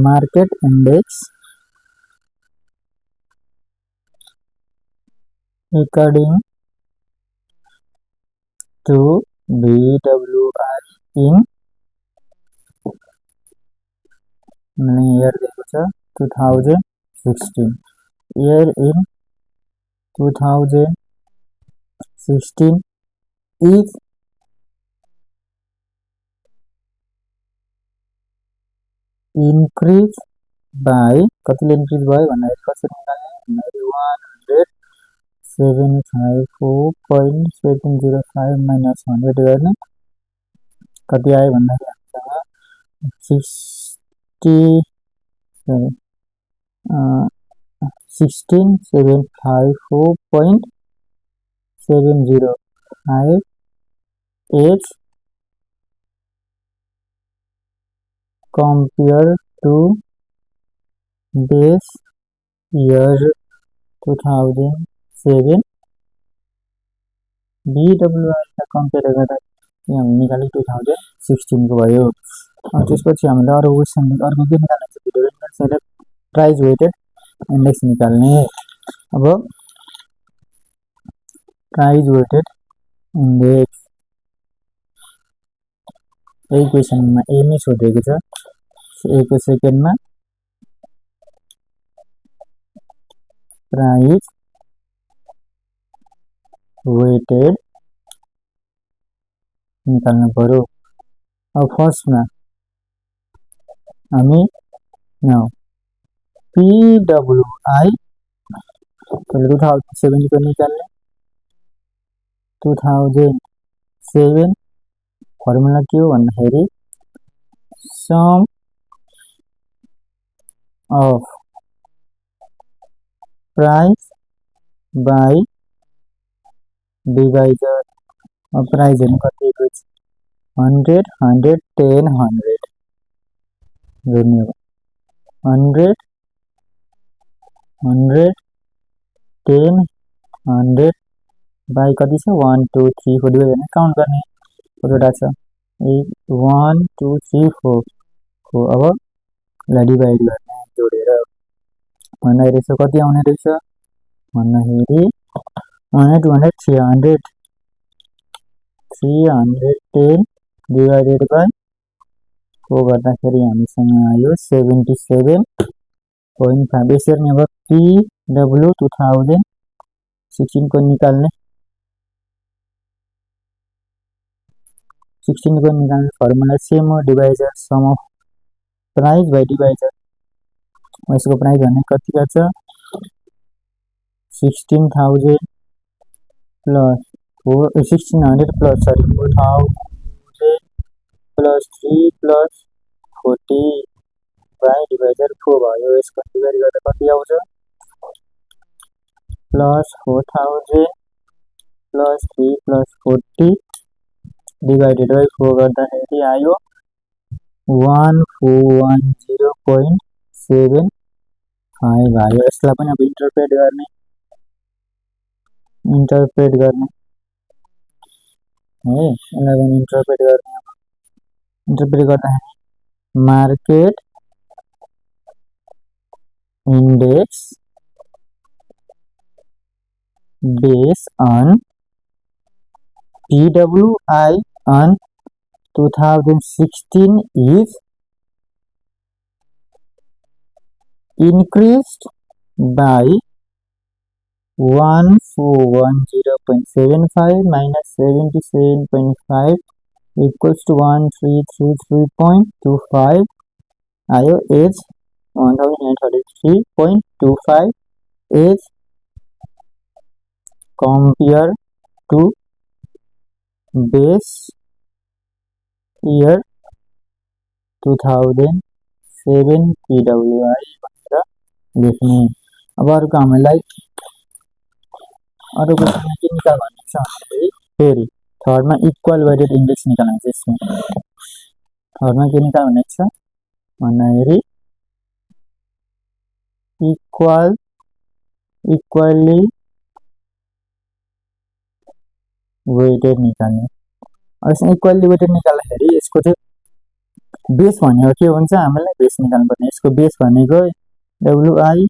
Market index according to BWI in मैंने year देखो छ 2016 year in 2016 is increase by कतिले increase भयो भन्दा कसरी निकाल्ने 174.705 minus 100 गर्ने कति आयो भन्दा 16754.705 is compared to base year 2007 BWI लाई कम्पेयर गर्दा यहाँ निकाले 2016 को भयो। त्यसपछि हामीले अर्को क्वेशन अर्को के निकाल्ने छ video index price weighted index निकाल्ने। अब प्राइस वेटेड इन्डेक्स यही क्वेशनमा ए मै सोधेको छ। ए को सेकेन्डमा प्राइस वेटेड निकाल्नु पर्यो। अब फर्स्टमा हामी PWI 2007 को निकाल्ने 2007 फर्मुला के हो भन्दाखेरि sum of price by divisor. अब प्राइस हेर्नु कति हो 100 100 10 100 जोड्ने हो 100 100 10 100 बाई कति छ 1 2 3 4 डिवाइड गर्ने काउन्ट गर्ने कतिवटा छ 1 2 3 4 हो। अब ला डिवाइड गर्ने जोडेर भन्दाखेरि यसो कति आउने रहेछ भन्दाखेरि 100 200 300 310 डिवाइडेड बाई 4 गर्दाखेरि हामीसँग आयो 77.5। यसरी नै अब PW 2016 को निकाल्ने 16 को निकाल्ने फर्मुला सेम हो divisor sum of price by divisor. यसको प्राइस भने कति गर्छ 1600 plus 4000 plus 3 plus 40 by divisor 4 भयो। यसको डिवाइड गर्दा कति आउँछ plus 4000 plus 3 plus 40 divided by 4 गर्दाखेरि आयो 1410.75 आयो। यसलाई पनि अब इन्टरप्रेट गर्ने है यसलाई पनि इन्टरप्रेट गर्दाखेरि market index based on PWI on 2016 is increased by 1410.75 minus 77.5 equals to 1333.25 आयो as 1933.25 is compared to base year 2007 PWI भनेर लेख्ने। अब अर्को हामीलाई अर्को क्वेशनमा के निकाल भनेको छ भन्दाखेरि फेरि थर्डमा इक्वल वेटेड इन्डेक्स निकाल्नु छ। यसमा थर्डमा के निकाल भनेको छ भन्दाखेरि इक्वली वेटेड निकाल्ने। अब यसमा इक्वली वेटेड निकाल्दाखेरि यसको चाहिँ बेस भनेको के हुन्छ, हामीलाई बेस निकाल्नुपर्ने। यसको बेस भनेको WI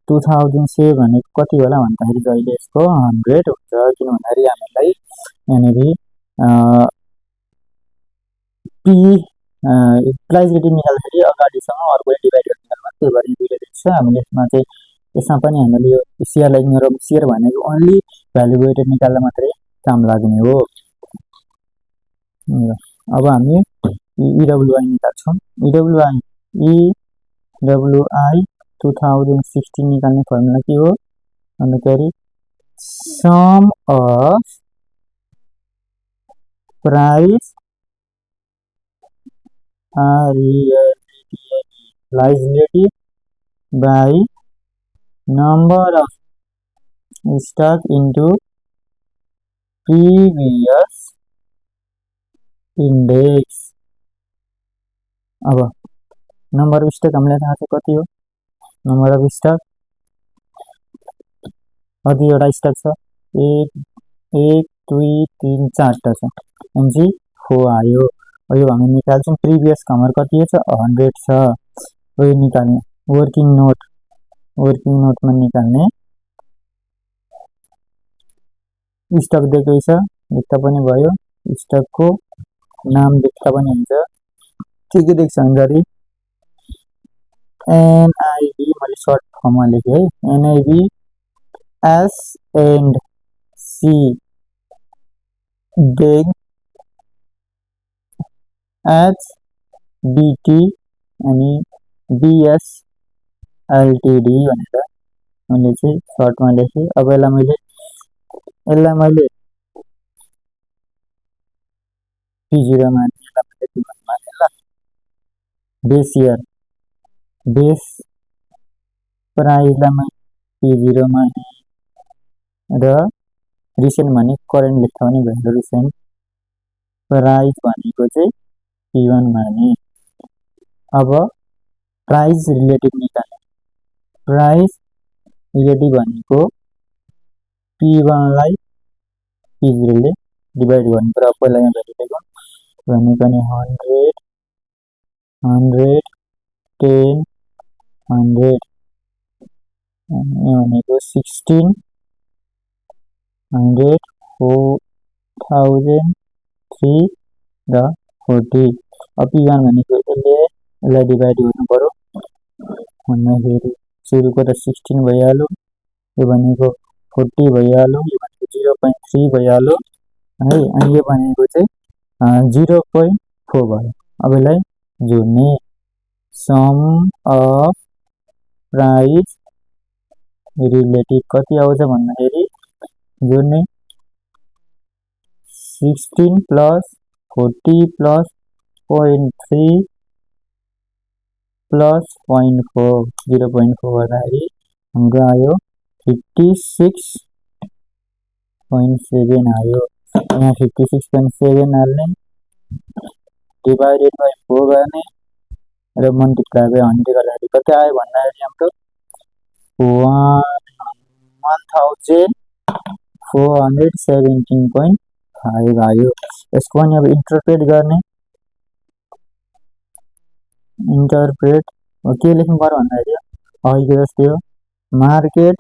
2007 भनेको कति होला भन्दाखेरि जहिले यसको 100 हुन्छ, किन भन्दाखेरि हामीलाई यहाँनिर पी प्राइस रेटिङ निकाल्दाखेरि अगाडिसँग अर्कोले डिभाइड गर्ने बेलामा त्यही भएर दुईले देख्छ। हामीले यसमा पनि हामीले यो सेयरलाई इग्नोर गर्नु। सेयर भनेको ओन्ली भ्यालु वेटेड निकाल्दा मात्रै काम लाग्ने हो। अब हामी EWI निकाल्छौँ। EWI 2016 निकाल्ने फर्मुला के हो भन्दाखेरि sum of price liability by number of stock into previous index। अब नम्बर अफ स्टक हामीलाई थाहा छ कति हो। नम्बर अफ स्टक कतिवटा स्टक छ, 1 2 3 4टा छ, एनजी 4 आयो। यो हामी निकाल्छौँ। प्रिभियस हाम्रो कति छ, 100 छ। यो निकाल्ने वर्किङ नोटमा निकाल्ने। स्टक दिएकै छ, लेख्दा पनि भयो। स्टकको नाम लेख्दा पनि हुन्छ। के देख्छ भन्दाखेरि NIB, मैले सर्ट फर्ममा लेखेँ है, NIB S and C Bank HBT अनि BS LTD भनेर मैले चाहिँ सर्टमा लेखेँ। अब यसलाई मैले P0 माने, ल। बेस इयर बेस प्राइसलाई मैले P0 माने र रिसेन्ट भने करेन्ट लेख्दा पनि भयो। रिसेन्ट प्राइस भनेको चाहिँ P1 माने। अब प्राइस रिलेटिभ निकाल्ने। प्राइस रिलेटिभ भनेको P1 लाई P0 ले डिभाइड गर्नु पर्यो। पहिला यहाँ भेटिदिएको भनेको नि 100 100 10 100 यहाँ भनेको 16 100 4000 3 र 40। अब P1 भनेको यसलाई डिभाइड गर्नु पर्यो भन्दाखेरि सुरुको त 16 भइहाल्यो, यो भनेको 40 भइहाल्यो, यो भनेको 0.3 भइहाल्यो है। अनि यो भनेको चाहिँ 0.4 भयो। अब यसलाई जोड्ने। सम अफ प्राइस रिलेटिभ कति आउँछ भन्दाखेरि जोड्ने 16 प्लस 40 प्लस 0.3 प्लस 0.4 0.4 गर्दाखेरि हाम्रो आयो 56.7 आयो। यहाँ 56.7 हाल्ने, डिभाइडेड बाई 4 गर्ने र मल्टिप्लाई बाई 100 गर्दाखेरि कति आयो भन्दाखेरि हाम्रो 1417.5 आयो। यसको पनि अब इन्टरप्रेट गर्ने। इन्टरप्रेट के लेख्नु पर्यो भन्दाखेरि अघिको जस्तै हो, market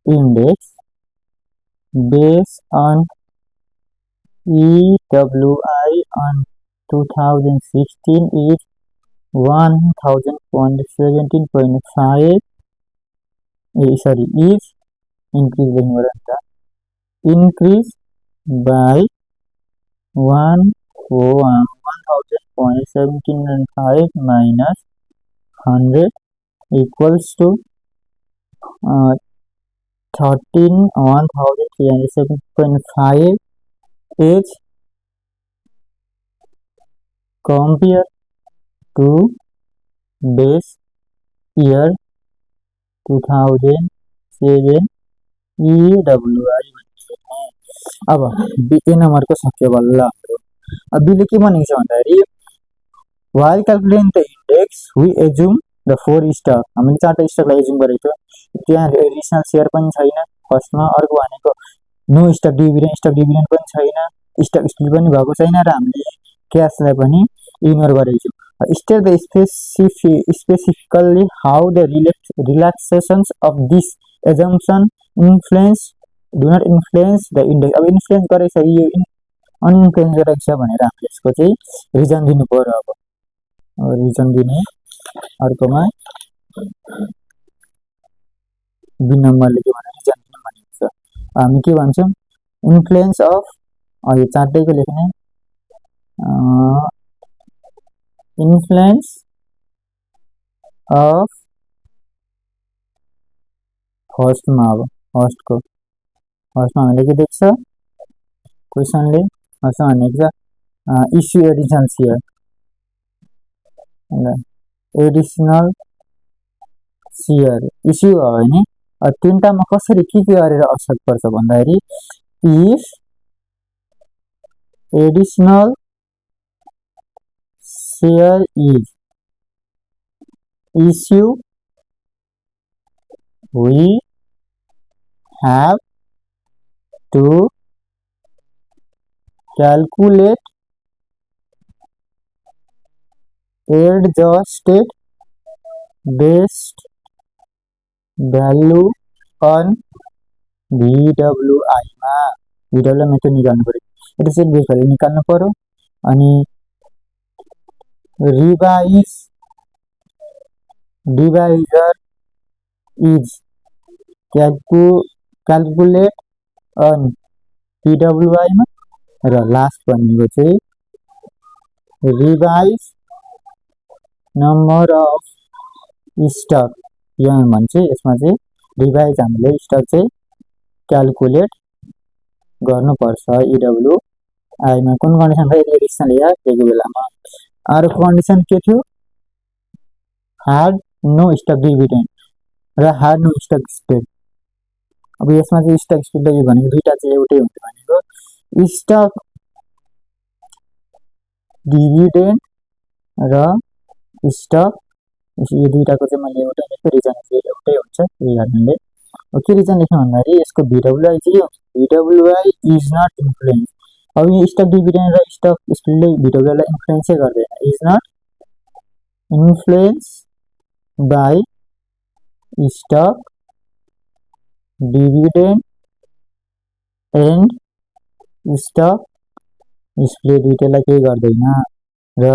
index based on EWI on 2016 is 1017.5 is increase by 1017.5 minus 100 equals to 13,307.5 is compared to base year 2007 EWI। अब B नम्बरको सक्यो बल्ल। अब बीले के भनेको छ भन्दाखेरि while calculating the index we assume the 4 stock। हामीले 4टा स्टकलाई एज्युम गरेको थियो। त्यहाँ एडिसनल सेयर पनि छैन फर्स्टमा। अर्को भनेको नो स्टक डिभिडेन्ड पनि छैन, स्टक स्प्लिट पनि भएको छैन र हामीले क्यासलाई पनि इग्नोर गरेको छौँ। State the specifically how the relaxations of this assumption do not influence the index. अब इन्फ्लुएन्स गरेको छ यो अनइन्फ्लुएन्स गरेको छ भनेर हामीले यसको चाहिँ रिजन दिनु पर्यो। अब रिजन दिने अर्कोमा बी नम्बरले के भने रिजन दिनु भनेको छ। हामी के भन्छौँ इन्फ्लुएन्स अफ यो चारटैको लेख्ने इन्फ्लुएन्स अफ फर्स्टमा अब फर्स्टमा हामीले के देख्छ क्वेसनले फर्स्टमा भनेको छ issue additional share additional share issue हो भने तीनटामा कसरी के गरेर असर पर्छ भन्दाखेरि if additional share is issue we have to calculate adjusted best value on VWI मा VWI मेथड निकाल्नु पर्यो। एडजस्टेड बेस्ट भ्यालु निकाल्नु पर्यो अनि divisor is calculate on PWI मा र लास्ट भनेको चाहिँ रिवाइज नम्बर अफ स्टक यहाँ भन्छ। यसमा चाहिँ रिवाइज हामीले स्टक चाहिँ क्याल्कुलेट गर्नुपर्छ EWI मा। कुन कन्डिसन थियो एडिसनल या त्यही बेलामा। अर्को कन्डिसन के थियो ह्याड नो स्टक डिभिडेन्ड र ह्याड नो स्टक स्प्लिट। अब यसमा चाहिँ स्टक स्प्लिट भनेको दुईटा चाहिँ एउटै हुन्छ भनेको स्टक डिभिडेन्ड र स्टक यो दुईटाको चाहिँ मैले एउटै लेखेँ रिजन चाहिँ एउटै हुन्छ यही कारणले। के रिजन लेख्नु भन्दाखेरि यसको VWI चाहिँ VWI इज नट इन्फ्लुएन्स। अब यो स्टक डिभिडेन्ड र स्टक स्प्लिटले VWI लाई इन्फ्लुएन्सै गर्दैन। Is not influence by stock dividend and stock split दुईटालाई केही गर्दैन। र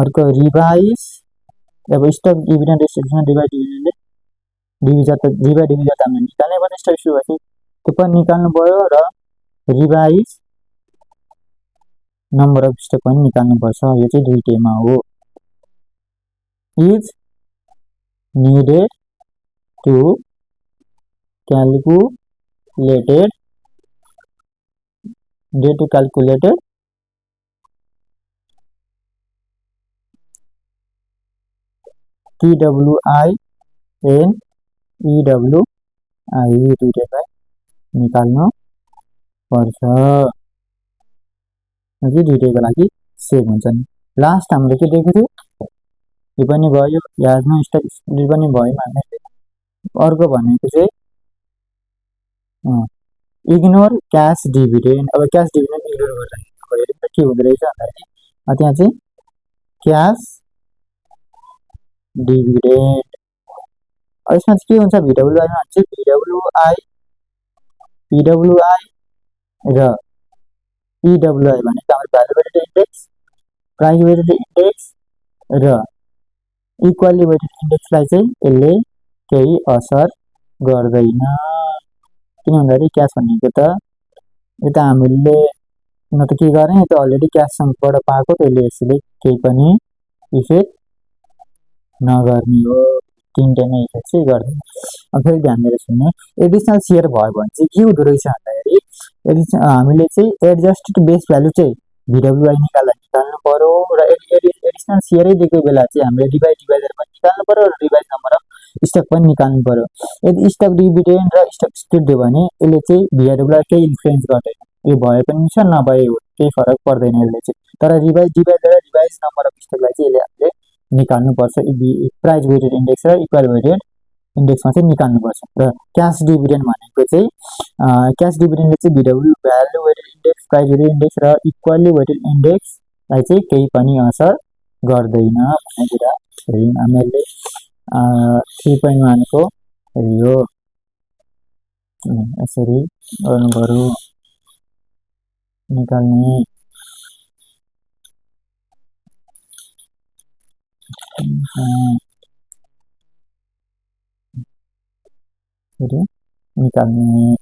अर्को रिवाइज अब स्टक डिभिडेन्ड डिस्ट्रिब्युसन डिभिडेन्डले डिभिजन त हामीले निकाल्नै पर्ने स्टक स्प्लिट त्यो पनि निकाल्नु पर्यो र रिवाइज नम्बर अफ स्टक पनि निकाल्नु पर्छ। यो चाहिँ दुईटैमा हो। Is needed to calculated TWI and EWI दुईटैलाई निकाल्नु पर्छ। दुईटैको लागि सेम हुन्छ नि। लास्ट हामीले के दिएको थियो यो पनि भयो यादमा स्टक स्प्लिट पनि भयो हामीले। अर्को भनेको चाहिँ इग्नोर क्यास डिभिडेन्ड। अब क्यास डिभिडेन्ड इग्नोर गर्दा के हुँदो रहेछ भन्दाखेरि त्यहाँ चाहिँ क्यास डिभिडेन्ड यसमा चाहिँ के हुन्छ VWI मा चाहिँ PWI र EWI भनेको हाम्रो value weighted index price weighted index र इक्वली वेटेड इन्डेक्सलाई चाहिँ यसले केही असर गर्दैन। किन भन्दाखेरि क्यास भनेको त यता हामीले न त के गर्ने यो त अलरेडी क्याससँगबाट पाएको त्यसले यसले केही पनि इफेक्ट नगर्ने हो। तिनटैमा इफेक्ट चाहिँ गर्दैन। अब फेरि ध्यान दिएर सुन्नु एडिसनल सेयर भयो भने चाहिँ के हुँदो रहेछ भन्दाखेरि हामीले चाहिँ एडजस्टेड बेस भ्यालु चाहिँ VWI निकाल्नु पर्यो र एडिसनल सेयरै दिएको बेला चाहिँ हामीले डिभाइजर पनि निकाल्नु पर्यो र रिवाइज नम्बर अफ स्टक पनि निकाल्नु पर्यो। यदि स्टक डिभिडेन्ड र स्टक स्प्लिट दियो भने यसले चाहिँ VWI केही इन्फ्लुएन्स गर्दैन। यो भए पनि छ नभए केही फरक पर्दैन यसले चाहिँ। तर रिवाइज नम्बर अफ स्टकलाई चाहिँ यसले हामीले निकाल्नु पर्छ प्राइस वेटेड इन्डेक्स र इक्वल वेटेड इन्डेक्समा चाहिँ निकाल्नुपर्छ र क्यास डिभिडेन्ड भनेको चाहिँ क्यास डिभिडेन्डले चाहिँ VW value weighted index price weighted index र इक्वल्ली वेटेड इन्डेक्सलाई चाहिँ केही पनि असर गर्दैन भन्ने कुरा हामीले 3.1 को यो यसरी गर्नु पर्यो निकाल्ने निकाल्ने